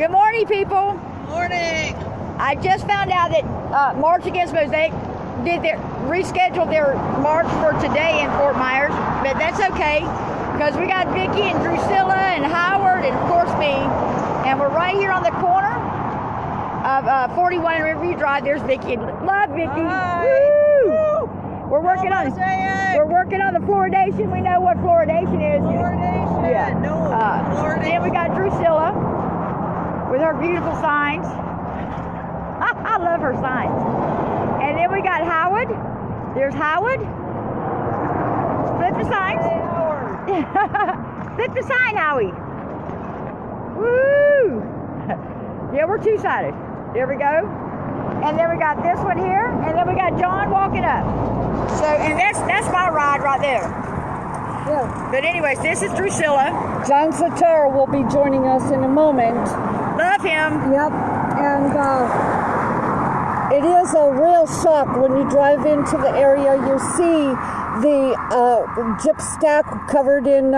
Good morning, people. Morning. I just found out that March Against Mosaic rescheduled their march for today in Fort Myers, but that's okay because we got Vicky and Drusilla and Howard and of course me, and we're right here on the corner of 41 and Riverview Drive. There's Vicky. Love Vicky. Hi. Woo! We're working on Mosaic. we're working on the fluoridation. We know what fluoridation is. Fluoridation. Yeah. No. Fluoridation. Then we got Drusilla with her beautiful signs. I love her signs. And then we got Howard. There's Howard. Flip the signs. Hey, Howard. Flip the sign, Howie. Woo! Yeah, we're two-sided. There we go. And then we got this one here, and then we got John walking up. So, and that's my ride right there. Yeah. But anyways, this is Drusilla. John Satara will be joining us in a moment. Love him. Yep. And it is a real shock when you drive into the area. You see the gyp stack covered in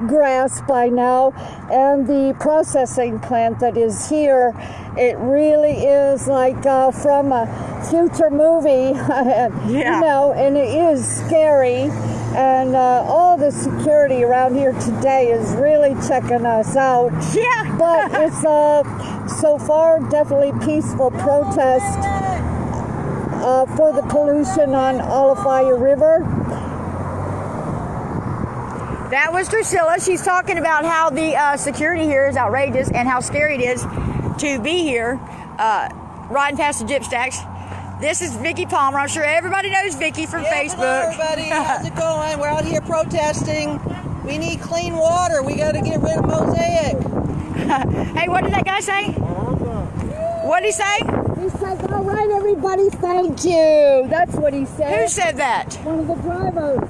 grass by now, and the processing plant that is here. It really is like from a future movie, Yeah. you know, and it is scary. And all the security around here today is really checking us out. Yeah. But it's so far definitely peaceful protest for the pollution on Alafia River. That was Drusilla. She's talking about how the security here is outrageous and how scary it is to be here riding past the gyp stacks. This is Vicky Palmer. I'm sure everybody knows Vicky from Facebook. Hello, everybody. How's it going? We're out here protesting. We need clean water. We got to get rid of Mosaic. Hey, what did that guy say? What did he say? He said, all right, everybody, thank you. That's what he said. Who said that? One of the drivers.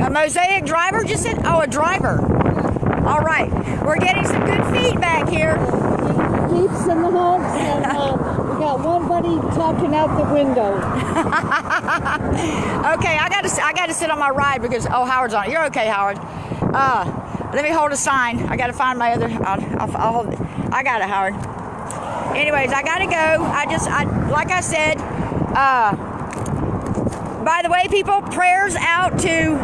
A Mosaic driver just said? Oh, a driver. All right. We're getting some good feedback here. Jeeps in the homes, and we got one buddy talking out the window. Okay, I gotta sit on my ride because Howard's on it. You're okay, Howard. Let me hold a sign. I gotta find my other. I'll hold it. I got it, Howard. Anyways, I gotta go. Like I said. By the way, people, prayers out to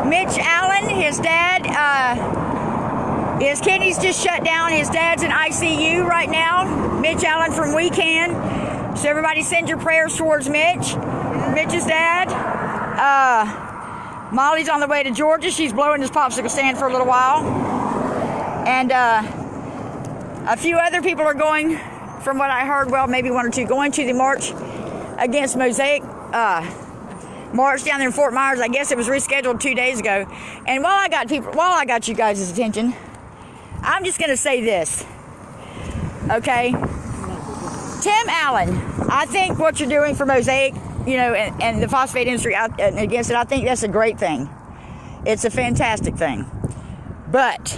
Mitch Allen. His dad. His kidneys just shut down. His dad's in ICU right now. Mitch Allen from Weekend. So everybody send your prayers towards Mitch. Mitch's dad. Molly's on the way to Georgia. She's blowing his popsicle stand for a little while. And a few other people are going, from what I heard, well, maybe one or two, going to the March Against Mosaic march down there in Fort Myers. I guess it was rescheduled 2 days ago. And while I got you guys' attention, I'm just going to say this, okay? Tim Allen, I think what you're doing for Mosaic, you know, and the phosphate industry out against it, I think that's a great thing. It's a fantastic thing. But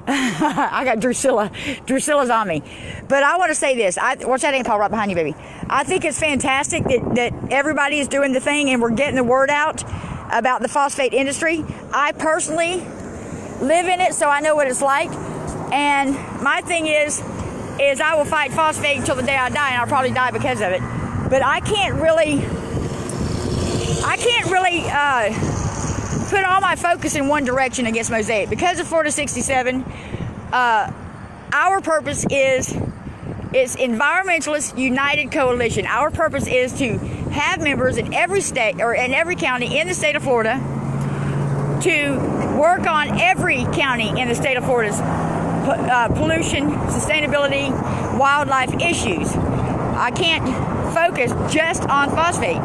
I got Drusilla. Drusilla's on me. But I want to say this. Watch that ant pile right behind you, baby. I think it's fantastic that everybody is doing the thing and we're getting the word out about the phosphate industry. I personally live in it, so I know what it's like. And my thing is I will fight phosphate until the day I die, and I'll probably die because of it. But I can't really put all my focus in one direction against Mosaic. Because of Florida 67, our purpose is it's Environmentalist United Coalition. Our purpose is to have members in every state or in every county in the state of Florida to work on every county in the state of Florida's pollution, sustainability, wildlife issues. I can't focus just on phosphate.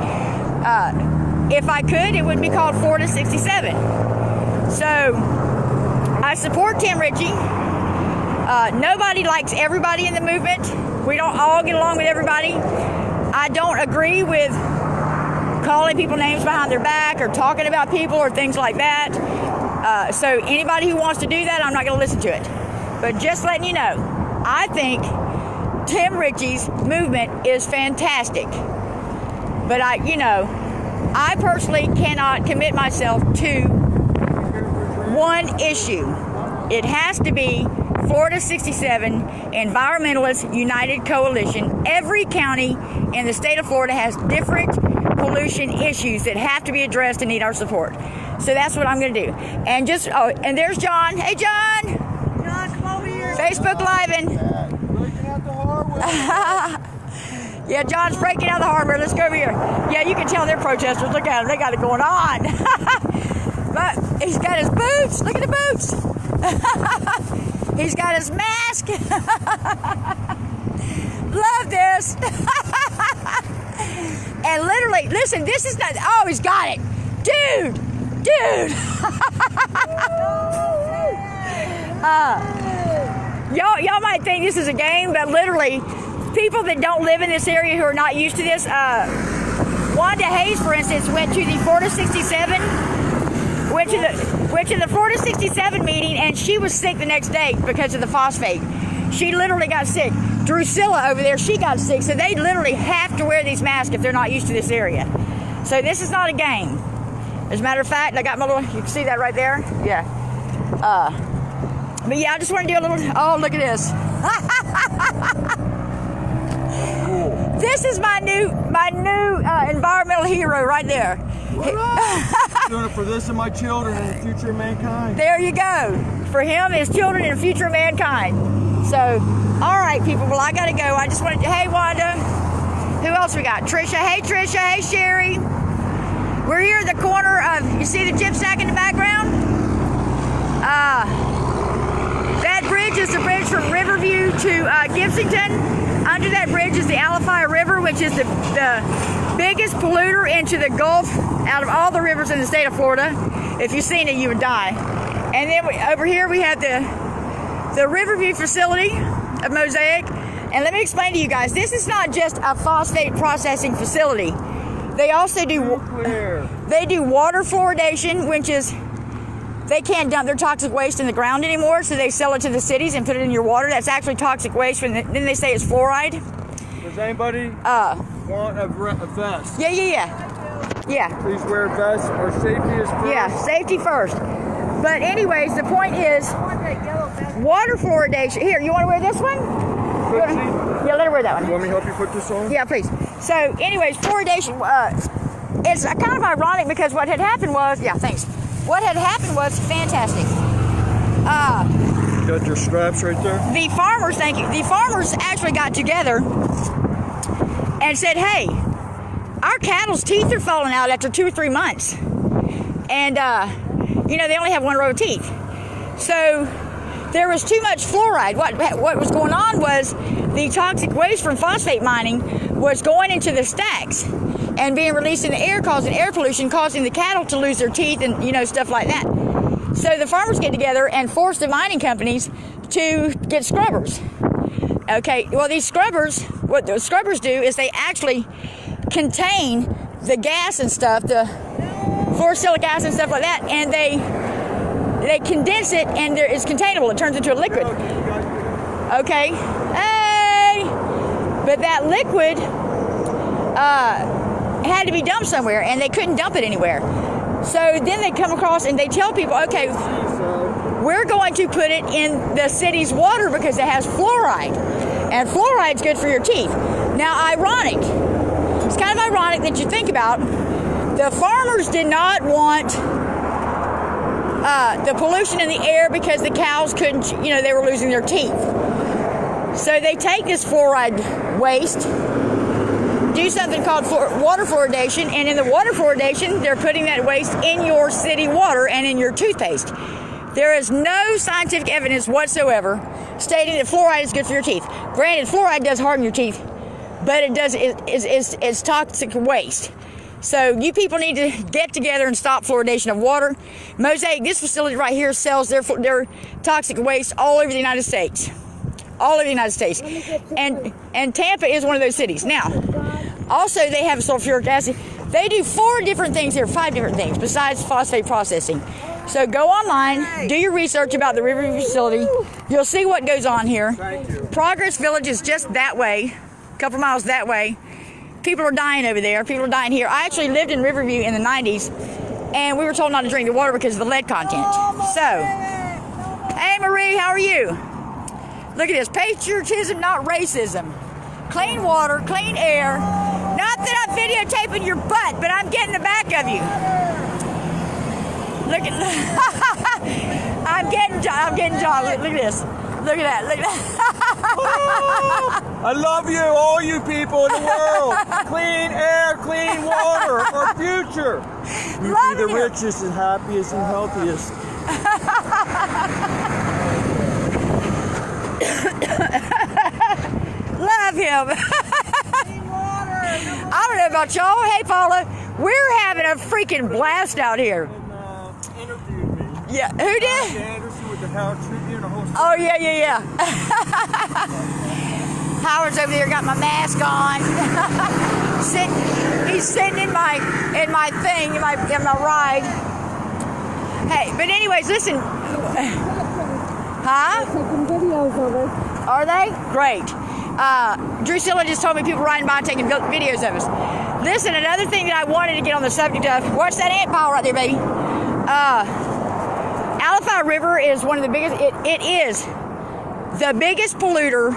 If I could, it would be called Florida 67. So I support Tim Ritchie. Nobody likes everybody in the movement. We don't all get along with everybody. I don't agree with calling people names behind their back or talking about people or things like that. So anybody who wants to do that, I'm not going to listen to it. But just letting you know, I think Tim Ritchie's movement is fantastic. But I personally cannot commit myself to one issue. It has to be Florida 67 Environmentalist United Coalition. Every county in the state of Florida has different pollution issues that have to be addressed and need our support. So that's what I'm going to do. And and there's John. Hey, John. John, come over here. Facebook Living. Breaking out the hardware. Yeah, John's breaking out the hardware. Let's go over here. Yeah, you can tell they're protesters. Look at them. They got it going on. But he's got his boots. Look at the boots. He's got his mask. Love this. And literally, listen, this is not, oh, he's got it. Dude. Y'all might think this is a game, but literally, people that don't live in this area who are not used to this, Wanda Hayes, for instance, went to the Florida 67, went to the Florida 67 meeting, and she was sick the next day because of the phosphate. She literally got sick. Drusilla over there, she got sick, so they literally have to wear these masks if they're not used to this area. So this is not a game. As a matter of fact, I got my little, you can see that right there? Yeah. But yeah, I just want to do a little, oh, look at this. This is my new environmental hero right there. Doing it for this and my children and the future of mankind. There you go. For him, his children, and the future of mankind. So, all right, people. Well, I gotta go. I just wanted to. Hey, Wanda. Who else we got? Trisha. Hey, Trisha. Hey, Sherry. We're here at the corner of. You see the gyp stack in the background? That bridge is the bridge from Riverview to Gibsonton. Under that bridge is the Alafia River, which is the biggest polluter into the Gulf out of all the rivers in the state of Florida. If you've seen it, you would die. And then over here we have the Riverview facility of Mosaic. And let me explain to you guys, this is not just a phosphate processing facility. They also do water fluoridation, which is they can't dump their toxic waste in the ground anymore, so they sell it to the cities and put it in your water. That's actually toxic waste. Then they say it's fluoride. Does anybody want a vest? Yeah. Please wear a vest. Our safety is first. Yeah, safety first. But anyways, the point is, water fluoridation. Here, you want to wear this one? Yeah, let her wear that one. You want me to help you put this on? Yeah, please. So, anyways, fluoridation. It's kind of ironic because what had happened was, what had happened was fantastic. You got your straps right there? The farmers, thank you. The farmers actually got together and said, hey, our cattle's teeth are falling out after 2 or 3 months. And, they only have one row of teeth. So there was too much fluoride. What was going on was the toxic waste from phosphate mining was going into the stacks and being released in the air, causing air pollution, causing the cattle to lose their teeth and, stuff like that. So the farmers get together and force the mining companies to get scrubbers. Okay, well, these scrubbers, what the scrubbers do is they actually contain the gas and stuff, the fluorosilicic acid and stuff like that, and they condense it, and it's containable. It turns into a liquid. Okay, hey, but that liquid had to be dumped somewhere, and they couldn't dump it anywhere. So then they come across and they tell people, okay, we're going to put it in the city's water because it has fluoride, and fluoride's good for your teeth. Now, it's kind of ironic that you think about, the farmers did not want the pollution in the air because the cows couldn't, they were losing their teeth. So they take this fluoride waste, do something called water fluoridation, and in the water fluoridation, they're putting that waste in your city water and in your toothpaste. There is no scientific evidence whatsoever stating that fluoride is good for your teeth. Granted, fluoride does harden your teeth, but it's toxic waste. So you people need to get together and stop fluoridation of water. Mosaic, this facility right here, sells their toxic waste all over the United States. All over the United States. And Tampa is one of those cities. Now, also they have sulfuric acid. They do 5 different things besides phosphate processing. So go online, do your research about the Riverview facility. You'll see what goes on here. Progress Village is just that way, a couple miles that way. People are dying over there. People are dying here. I actually lived in Riverview in the 90s, and we were told not to drink the water because of the lead content. So, hey Marie, how are you? Look at this. Patriotism, not racism. Clean water, clean air. Not that I'm videotaping your butt, but I'm getting the back of you. Look at I'm getting John. Look at this. Look at that. Look at that. I love you, all you people in the world. Clean air, clean water, our future. You Love be the you. richest and happiest and healthiest. Love him. I don't know about y'all. Hey, Paula, we're having a freaking blast out here. Interviewed me. Yeah, who did? Anderson with the Howard Tribune, a whole Oh, yeah. Howard's over there, got my mask on. He's sitting in my thing, in my ride. Hey, but anyways, listen. Huh? Taking videos of us. Are they? Great. Drusilla just told me people riding by taking videos of us. Listen, another thing that I wanted to get on the subject of, watch that ant pile right there, baby. Alafia River is one of the biggest, it is the biggest polluter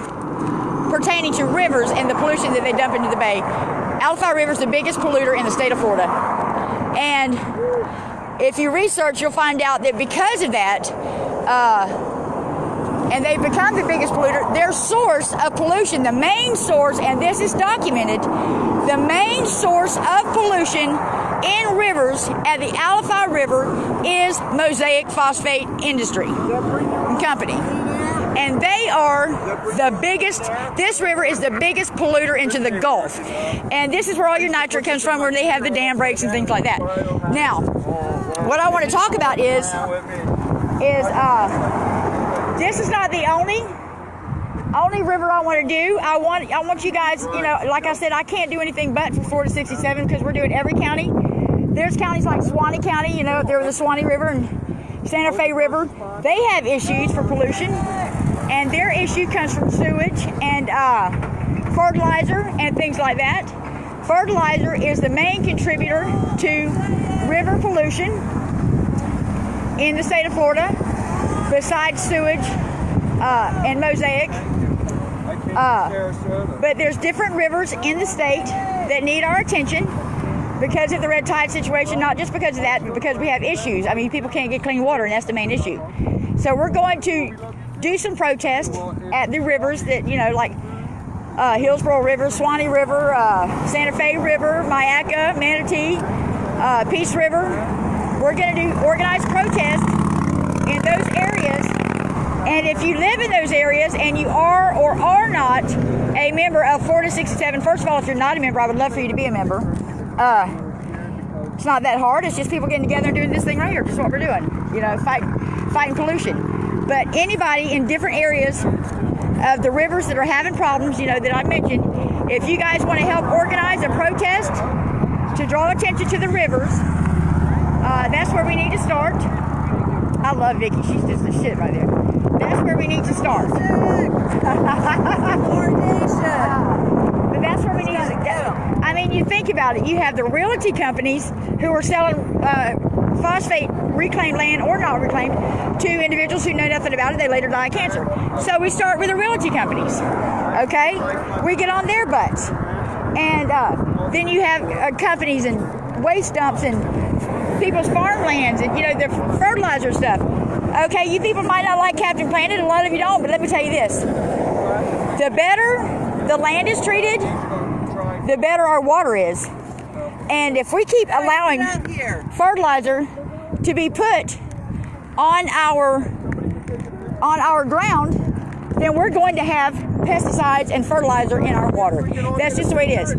pertaining to rivers and the pollution that they dump into the bay. Alafia River is the biggest polluter in the state of Florida. And if you research, you'll find out that because of that, and they've become the biggest polluter, their source of pollution, the main source, and this is documented, the main source of pollution in rivers at the Alafia River is Mosaic Phosphate Industry Company. And they are the biggest, this river is the biggest polluter into the Gulf. And this is where all your nitrate comes from, where they have the dam breaks and things like that. Now, what I want to talk about is this is not the only river I want to do. I want you guys, you know, like I said, I can't do anything but for 4 to 67 because we're doing every county. There's counties like Suwannee County, you know, there's the Suwannee River and Santa Fe River. They have issues for pollution, and their issue comes from sewage and fertilizer and things like that. Fertilizer is the main contributor to river pollution in the state of Florida, besides sewage and Mosaic. But there's different rivers in the state that need our attention because of the red tide situation, not just because of that, but because we have issues. I mean, people can't get clean water, and that's the main issue. So we're going to do some protests at the rivers that, you know, like Hillsborough River, Suwannee River, Santa Fe River, Mayaca, Manatee, Peace River. We're going to do organized protests in those areas. And if you live in those areas and you are or are not a member of 4 to 67, first of all, if you're not a member, I would love for you to be a member. It's not that hard. It's just people getting together and doing this thing right here. Just what we're doing, you know, fighting pollution. But anybody in different areas of the rivers that are having problems, you know, that I mentioned, if you guys want to help organize a protest to draw attention to the rivers, that's where we need to start. I love Vicky. She's just the shit right there. That's where we need to start. But that's where we need to go. I mean, you think about it. You have the realty companies who are selling phosphate reclaimed land or not reclaimed to individuals who know nothing about it. They later die of cancer. So we start with the realty companies. Okay? We get on their butts. And then you have companies and waste dumps and people's farmlands and, you know, the fertilizer stuff. Okay, you people might not like Captain Planet, a lot of you don't, but let me tell you this. The better the land is treated, the better our water is. And if we keep allowing fertilizer to be put on our ground, then we're going to have pesticides and fertilizer in our water. That's just the way it is.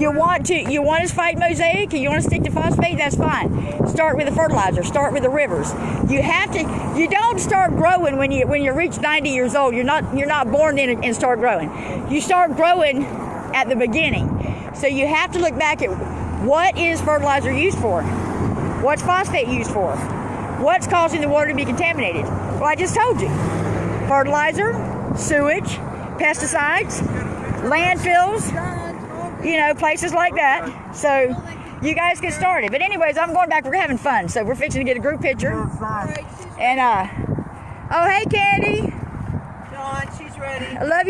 You want to fight Mosaic and you want to stick to phosphate, that's fine. Start with the fertilizer, start with the rivers. You don't start growing when you reach 90 years old. You're not born in and start growing. You start growing at the beginning. So you have to look back at what is fertilizer used for? What's phosphate used for? What's causing the water to be contaminated? Well, I just told you. Fertilizer, sewage, pesticides, landfills, you know, places like that. So you guys get started. But anyways, I'm going back. We're having fun. So we're fixing to get a group picture. And, oh, hey, Candy. Dawn, she's ready.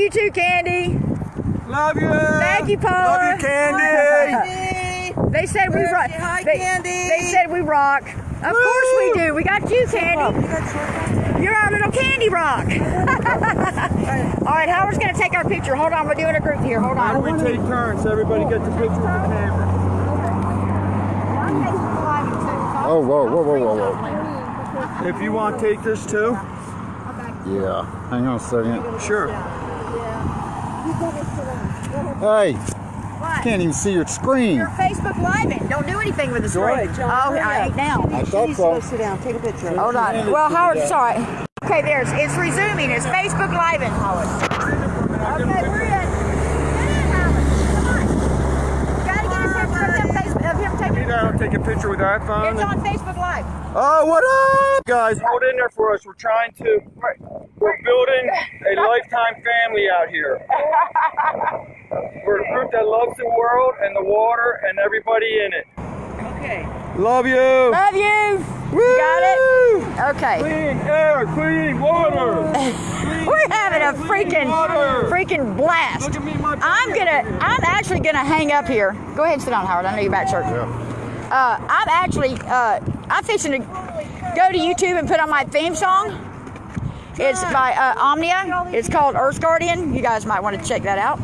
you too, Candy. Love you. Thank you, Paula. Love you, Candy. They said we rock. Hi, They Candy. said we rock. Of course we do. We got you, Candy. You're our little candy rock. All right, Howard's gonna take our picture. Hold on, we're doing a group here. Hold Why on. don't we take turns so everybody gets a picture with the camera? Oh, whoa. If you want to take this too. Yeah. Hang on a second. Sure. Hey, What? can't even see your screen. You're Facebook Live. Don't do anything with the screen. John, Oh, hurry I up. ain't now. I thought Please so. go sit down. Take a picture. Hold on. Well, Howard, sorry. Okay, it's resuming. It's Facebook Live, Howard. Okay, we're in. Get in, Howard. Come on. You gotta get a picture of him taking. I'll take a picture with that phone. It's on Facebook Live. Oh, what up, guys? Hold in there for us. We're building a lifetime family out here. We're a group that loves the world and the water and everybody in it. Okay. Love you. Love you. You got it? Okay. Clean air, clean water. We're having a water. freaking blast. Look at me, my I'm actually gonna hang up here. Go ahead and sit down, Howard. I know you're back church. I'm fixing to go to YouTube and put on my theme song. It's by Omnia. It's called Earth Guardian. You guys might want to check that out.